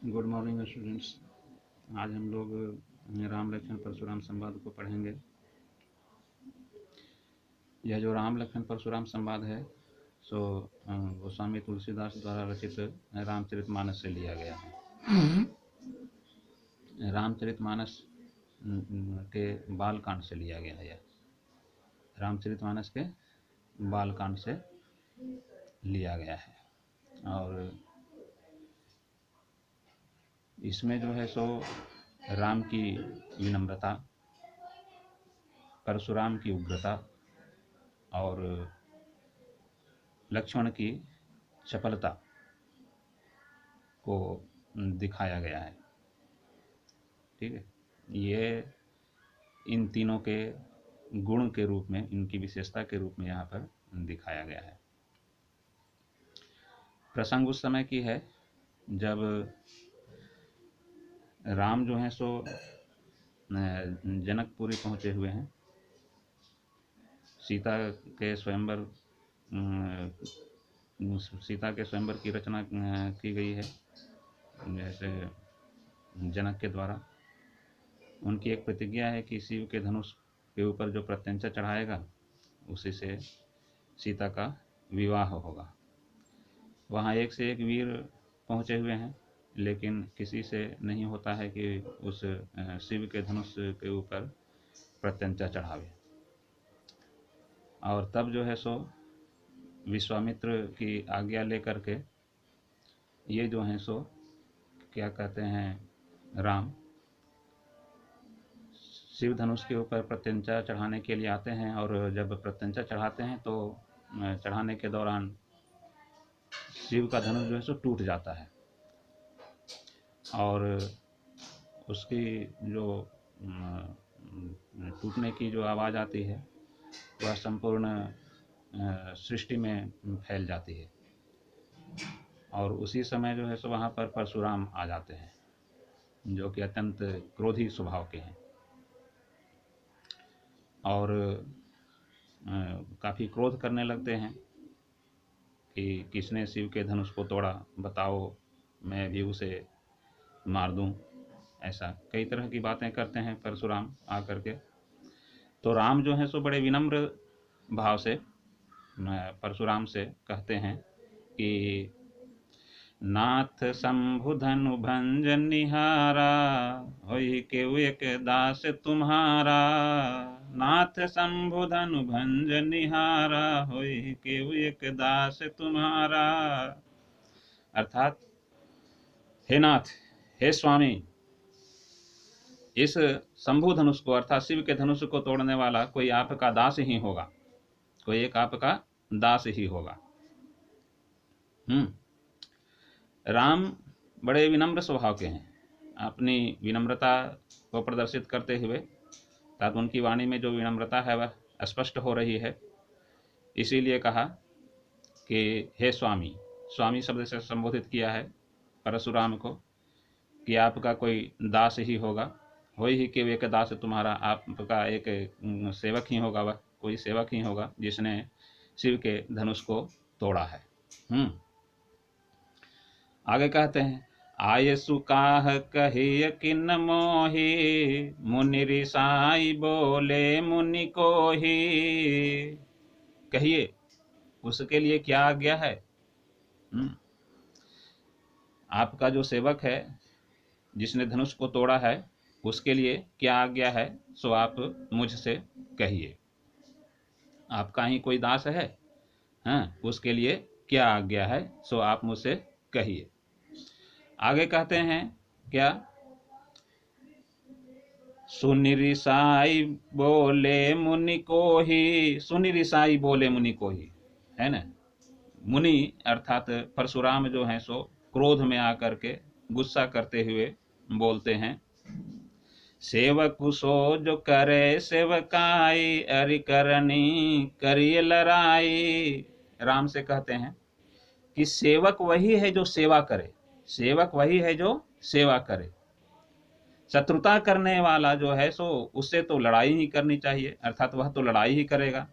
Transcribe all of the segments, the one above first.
Good morning students. आज हम लोग राम लक्ष्मण परशुराम संवाद को पढ़ेंगे। यह जो राम लक्ष्मण परशुराम संवाद है सो गोस्वामी तुलसीदास द्वारा रचित रामचरितमानस से लिया गया है। रामचरितमानस के बालकांड से लिया गया है। रामचरितमानस के बालकांड से लिया गया है और इसमें जो है सो राम की विनम्रता, परशुराम की उग्रता और लक्ष्मण की चपलता को दिखाया गया है। ठीक है, ये इन तीनों के गुण के रूप में, इनकी विशेषता के रूप में यहाँ पर दिखाया गया है। प्रसंग उस समय की है जब राम जो है सो जनकपुरी पहुँचे हुए हैं। सीता के स्वयंवर की रचना की गई है, जैसे जनक के द्वारा। उनकी एक प्रतिज्ञा है कि शिव के धनुष के ऊपर जो प्रत्यंचा चढ़ाएगा उसी से सीता का विवाह होगा। वहाँ एक से एक वीर पहुँचे हुए हैं, लेकिन किसी से नहीं होता है कि उस शिव के धनुष के ऊपर प्रत्यंचा चढ़ावे। और तब जो है सो विश्वामित्र की आज्ञा लेकर के ये जो हैं सो क्या कहते हैं, राम शिव धनुष के ऊपर प्रत्यंचा चढ़ाने के लिए आते हैं। और जब प्रत्यंचा चढ़ाते हैं तो चढ़ाने के दौरान शिव का धनुष जो है सो टूट जाता है और उसकी जो टूटने की जो आवाज़ आती है वह संपूर्ण सृष्टि में फैल जाती है। और उसी समय जो है सो वहाँ पर परशुराम आ जाते हैं, जो कि अत्यंत क्रोधी स्वभाव के हैं और काफ़ी क्रोध करने लगते हैं कि किसने शिव के धनुष को तोड़ा, बताओ, मैं भी उसे मार दूं। ऐसा कई तरह की बातें करते हैं परशुराम आकर के। तो राम जो है सो बड़े विनम्र भाव से परशुराम से कहते हैं कि नाथ शंभु धनु भंजन निहारा, होई केउ एक दास तुम्हारा। नाथ शंभु धनु भंजन निहारा, होई केउ एक दास तुम्हारा। अर्थात हे नाथ, हे स्वामी, इस शंभु धनुष को अर्थात शिव के धनुष को तोड़ने वाला कोई आपका दास ही होगा, कोई एक आपका दास ही होगा। राम बड़े विनम्र स्वभाव के हैं। अपनी विनम्रता को प्रदर्शित करते हुए, ताकि उनकी वाणी में जो विनम्रता है वह स्पष्ट हो रही है। इसीलिए कहा कि हे स्वामी, स्वामी शब्द से संबोधित किया है परशुराम को कि आपका कोई दास ही होगा। हो ही कि एक दास तुम्हारा, आपका एक सेवक ही होगा, वह कोई सेवक ही होगा जिसने शिव के धनुष को तोड़ा है। आगे कहते हैं, आय सुकाह कहिय किन मोहि, मुनि ऋषाई बोले मुनि को ही। कहिए उसके लिए क्या आज्ञा है। आपका जो सेवक है जिसने धनुष को तोड़ा है उसके लिए क्या आज्ञा है, सो आप मुझसे कहिए। आपका ही कोई दास है, उसके लिए क्या आज्ञा है, सो आप मुझसे कहिए। आगे कहते हैं क्या, सुनि ऋषाई बोले मुनि को ही। सुनि ऋषाई बोले मुनि को ही, है ना। मुनि अर्थात परशुराम जो है सो क्रोध में आकर के गुस्सा करते हुए बोलते हैं, सेवक सो जो करे सेवकाई, अरि करनी करिए लड़ाई। राम से कहते हैं कि सेवक वही है जो सेवा करे, सेवक वही है जो सेवा करे। शत्रुता करने वाला जो है सो उससे तो लड़ाई ही करनी चाहिए, अर्थात वह तो लड़ाई ही करेगा।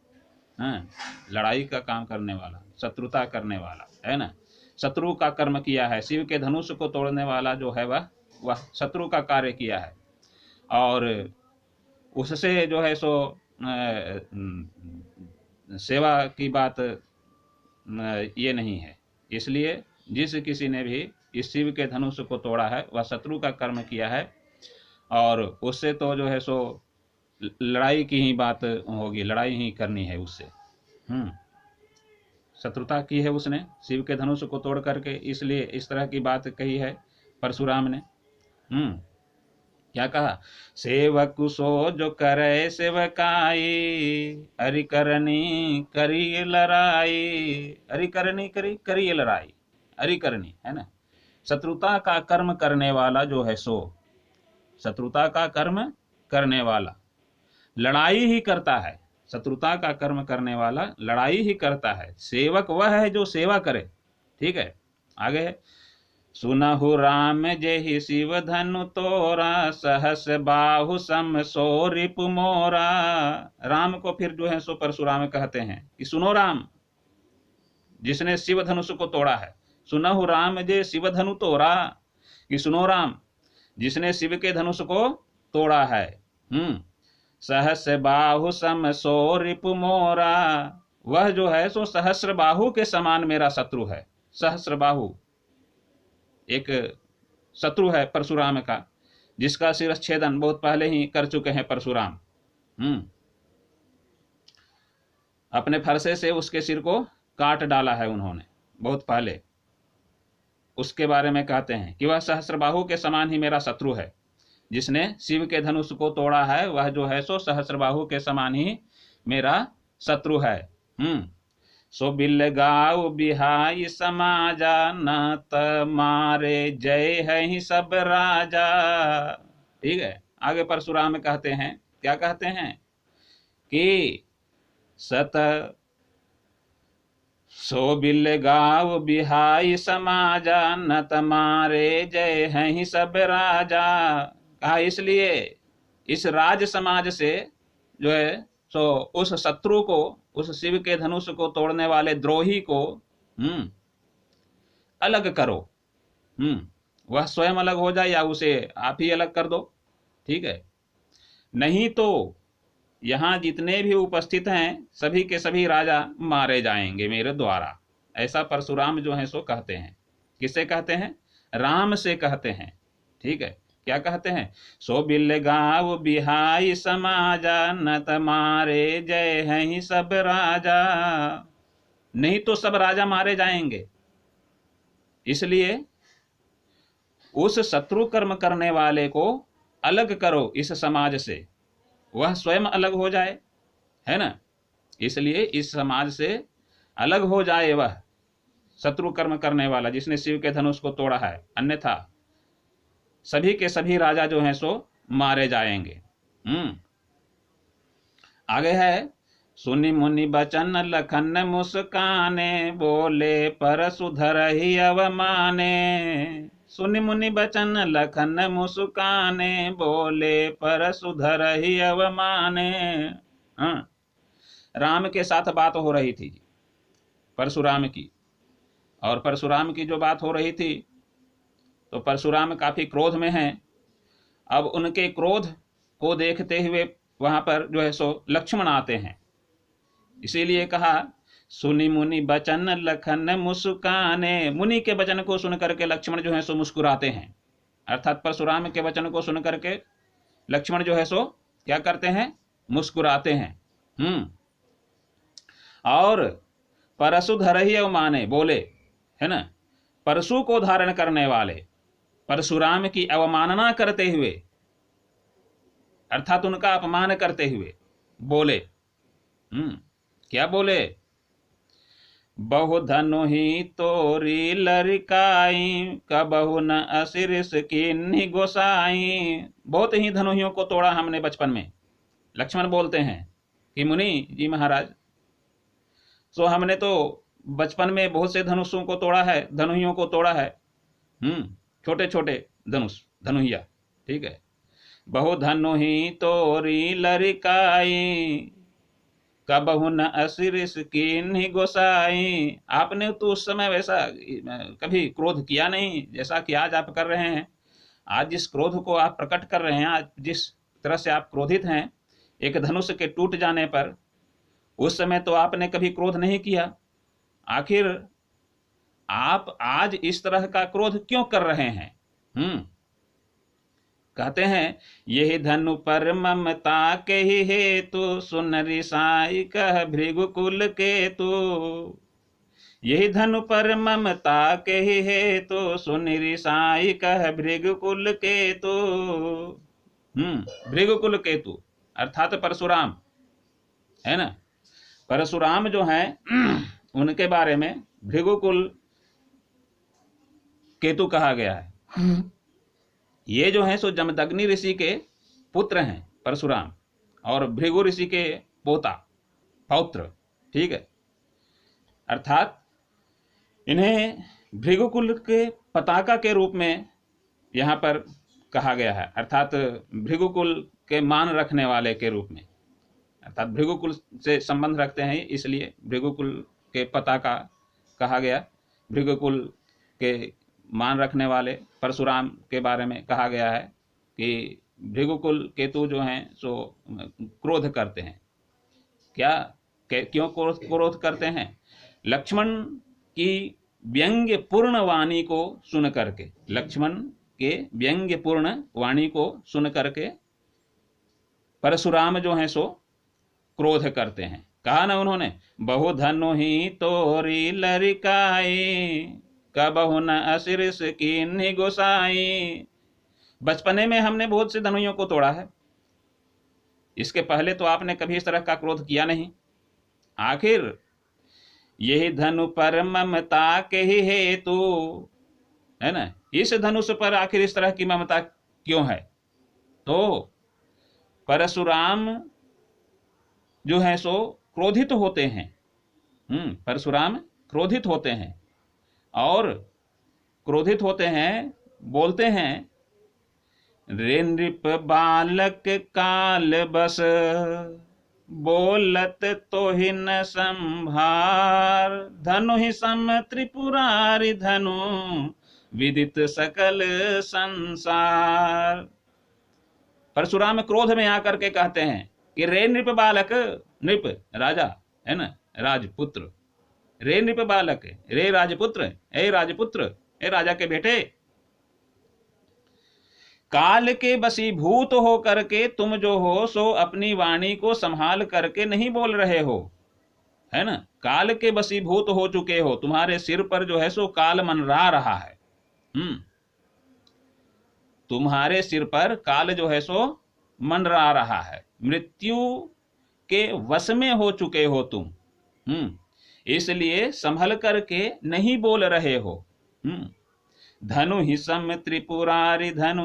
लड़ाई का काम करने वाला, शत्रुता करने वाला, है ना। शत्रु का कर्म किया है। शिव के धनुष को तोड़ने वाला जो है वह शत्रु का कार्य किया है, और उससे जो है सो सेवा की बात ये नहीं है। इसलिए जिस किसी ने भी इस शिव के धनुष को तोड़ा है वह शत्रु का कर्म किया है, और उससे तो जो है सो लड़ाई की ही बात होगी, लड़ाई ही करनी है उससे। शत्रुता की है उसने शिव के धनुष को तोड़ करके, इसलिए इस तरह की बात कही है परशुराम ने। क्या कहा? सेवक सो जो करे सेवकाई, हरि करनी करी लड़ाई। हरि करनी करी लड़ाई, हरि करनी है ना। शत्रुता का कर्म करने वाला जो है सो, शत्रुता का कर्म करने वाला लड़ाई ही करता है। शत्रुता का कर्म करने वाला लड़ाई ही करता है। सेवक वह है जो सेवा करे। ठीक है, आगे है, सुनहु राम जेहि शिव धनु तोरा, सहस बाहु सम सो रिपु मोरा। राम को फिर जो है सो परशुराम कहते हैं कि सुनो राम, जिसने शिव धनुष को तोड़ा है। सुनहु राम जे शिव धनु तोरा, कि सुनो राम, जिसने शिव के धनुष को तोड़ा है। सहस बाहु सम सो रिपु मोरा, वह जो है सो सहस्र बाहु के समान मेरा शत्रु है। सहस्र बाहु एक शत्रु है परशुराम का, जिसका शिरच्छेदन बहुत पहले ही कर चुके हैं परशुराम। अपने फरसे से उसके सिर को काट डाला है उन्होंने बहुत पहले। उसके बारे में कहते हैं कि वह सहस्रबाहु के समान ही मेरा शत्रु है। जिसने शिव के धनुष को तोड़ा है वह जो है सो सहस्रबाहु के समान ही मेरा शत्रु है। सो बिल गाँव बिहाई समाजा, न त मारे जय है ही सब राजा। ठीक है, आगे परशुराम कहते हैं, क्या कहते हैं कि सत सो बिल गाँव बिहाई समाजा, न त मारे जय है ही सब राजा। कहा इसलिए इस राज समाज से जो है सो उस शत्रु को, उस शिव के धनुष को तोड़ने वाले द्रोही को अलग करो। वह स्वयं अलग हो जाए या उसे आप ही अलग कर दो। ठीक है, नहीं तो यहाँ जितने भी उपस्थित हैं सभी के सभी राजा मारे जाएंगे मेरे द्वारा। ऐसा परशुराम जो है सो कहते हैं। किससे कहते हैं? राम से कहते हैं। ठीक है, क्या कहते हैं? सो बिल गाँव बिहाई समाजा, न तमारे जय है ही सब राजा। नहीं तो सब राजा मारे जाएंगे। इसलिए उस शत्रु कर्म करने वाले को अलग करो इस समाज से, वह स्वयं अलग हो जाए, है ना। इसलिए इस समाज से अलग हो जाए वह शत्रु कर्म करने वाला जिसने शिव के धनुष को तोड़ा है, अन्यथा सभी के सभी राजा जो हैं सो मारे जाएंगे। आगे है, सुनि मुनि बचन लखन मुस्काने, बोले परशु धरहि अवमाने। सुनि मुनि बचन लखन मुस्काने, बोले परशु धरहि अवमाने। राम के साथ बात हो रही थी परशुराम की, और परशुराम की जो बात हो रही थी तो परशुराम काफी क्रोध में हैं। अब उनके क्रोध को देखते हुए वहां पर जो है सो लक्ष्मण आते हैं। इसीलिए कहा सुनि मुनि बचन लखन मुस्काने। मुनि के वचन को सुन करके लक्ष्मण जो है सो मुस्कुराते हैं, अर्थात परशुराम के वचन को सुन करके लक्ष्मण जो है सो क्या करते हैं? मुस्कुराते हैं। और परशु धरहि अवमाने, बोले, है ना, परशु को धारण करने वाले परशुराम की अवमानना करते हुए, अर्थात उनका अपमान करते हुए बोले। क्या बोले? बहु धनु ही तोरी लरिकाई, कबहु न असिरिस कीन्ही गोसाई। बहुत ही धनुहियों को तोड़ा हमने बचपन में। लक्ष्मण बोलते हैं कि मुनि जी महाराज, सो हमने तो बचपन में बहुत से धनुषों को तोड़ा है, धनुहियों को तोड़ा है। छोटे छोटे धनुष, धनुहिया। ठीक है, बहु धनु ही तोरी लरिकाई, कबहु न असिरिस कीन्ही गोसाई। आपने तो उस समय वैसा कभी क्रोध किया नहीं जैसा कि आज आप कर रहे हैं। आज जिस क्रोध को आप प्रकट कर रहे हैं, आज जिस तरह से आप क्रोधित हैं एक धनुष के टूट जाने पर, उस समय तो आपने कभी क्रोध नहीं किया। आखिर आप आज इस तरह का क्रोध क्यों कर रहे हैं? कहते हैं, यही धनु पर ममता के ही हेतु सुन रिसाई कह भृगुकुल केतु। यही धनु पर ममता के ही हेतु सुन रिसाई कह भृगुकुल केतु। भृगुकुल केतु अर्थात परशुराम, है ना। परशुराम जो हैं उनके बारे में भृगुकुल केतु कहा गया है। ये जो है सो जमदग्नि ऋषि के पुत्र हैं परशुराम, और भृगु ऋषि के पौत्र, ठीक है। अर्थात इन्हें भृगुकुल के पताका के रूप में यहाँ पर कहा गया है, अर्थात भृगुकुल के मान रखने वाले के रूप में, अर्थात भृगुकुल से संबंध रखते हैं इसलिए भृगुकुल के पताका कहा गया। भृगुकुल के मान रखने वाले परशुराम के बारे में कहा गया है कि भृगुकुल केतु जो हैं सो क्रोध करते हैं। क्यों क्रोध करते हैं? लक्ष्मण की व्यंग्यपूर्ण वाणी को सुन करके, लक्ष्मण के व्यंग्यपूर्ण वाणी को सुन करके परशुराम जो हैं सो क्रोध करते हैं। कहा ना उन्होंने, बहु धनु ही तोरी लरिकाई कबहु न असिरिस कीन्ही गोसाई। बचपने में हमने बहुत से धनुइयों को तोड़ा है, इसके पहले तो आपने कभी इस तरह का क्रोध किया नहीं। आखिर यही धनु पर ममता के ही हेतु, है ना, इस धनुष पर आखिर इस तरह की ममता क्यों है? तो परशुराम जो है सो क्रोधित होते हैं। परशुराम क्रोधित होते हैं, और क्रोधित होते हैं, बोलते हैं, रे नृप बालक काल बस बोलत तो ही न संभार। धनु ही सम त्रिपुरारि धनु विदित सकल संसार। परशुराम क्रोध में आकर के कहते हैं कि रे नृप बालक, नृप राजा है ना, राजपुत्र, रे नृप बालक, रे राजपुत्र, ए राजपुत्र, ए राजा के बेटे, काल के बसीभूत हो करके तुम जो हो सो अपनी वाणी को संभाल करके नहीं बोल रहे हो, है ना। काल के बसीभूत हो चुके हो, तुम्हारे सिर पर जो है सो काल मंडरा रहा है। तुम्हारे सिर पर काल जो है सो मंडरा रहा है, मृत्यु के वश में हो चुके हो तुम, इसलिए संभल करके नहीं बोल रहे हो। धनु ही सम त्रिपुरारि धनु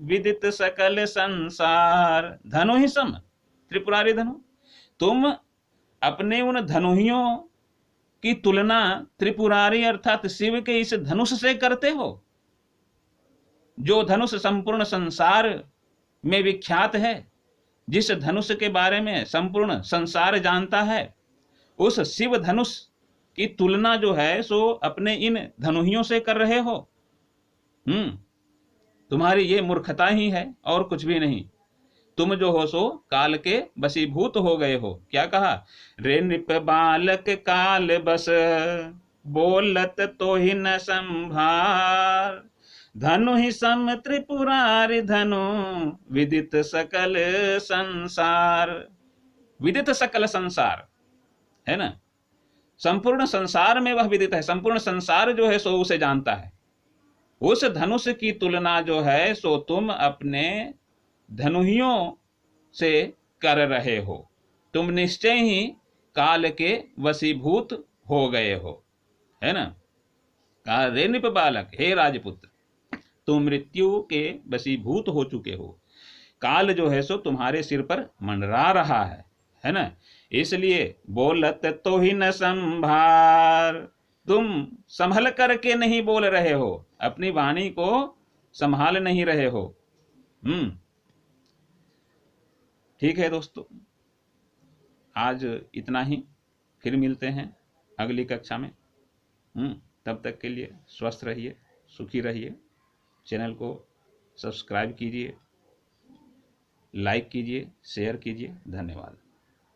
विदित सकल संसार। धनु ही सम त्रिपुरारि धनु, तुम अपने उन धनुहियों की तुलना त्रिपुरारि अर्थात शिव के इस धनुष से करते हो, जो धनुष संपूर्ण संसार में विख्यात है, जिस धनुष के बारे में संपूर्ण संसार जानता है, उस शिव धनुष की तुलना जो है सो अपने इन धनुहियों से कर रहे हो। तुम्हारी ये मूर्खता ही है और कुछ भी नहीं। तुम जो हो सो काल के बसीभूत हो गए हो। क्या कहा? रे नृप बालक काल बस बोलत तो ही न संभार। धनु ही सम त्रिपुरारि धनु विदित सकल संसार। विदित सकल संसार, है ना, संपूर्ण संसार में वह विदित है, संपूर्ण संसार जो है सो उसे जानता है। उस धनुष की तुलना जो है सो तुम अपने धनुहियों से कर रहे हो। तुम निश्चय ही काल के वशीभूत हो गए हो, है ना। कहा, रे नृप बालक, हे राजपुत्र, तुम मृत्यु के वशीभूत हो चुके हो। काल जो है सो तुम्हारे सिर पर मंडरा रहा है ना। इसलिए बोलत तो ही न संभार, तुम संभल करके नहीं बोल रहे हो, अपनी वाणी को संभाल नहीं रहे हो। ठीक है दोस्तों, आज इतना ही, फिर मिलते हैं अगली कक्षा में। तब तक के लिए स्वस्थ रहिए, सुखी रहिए। चैनल को सब्सक्राइब कीजिए, लाइक कीजिए, शेयर कीजिए। धन्यवाद।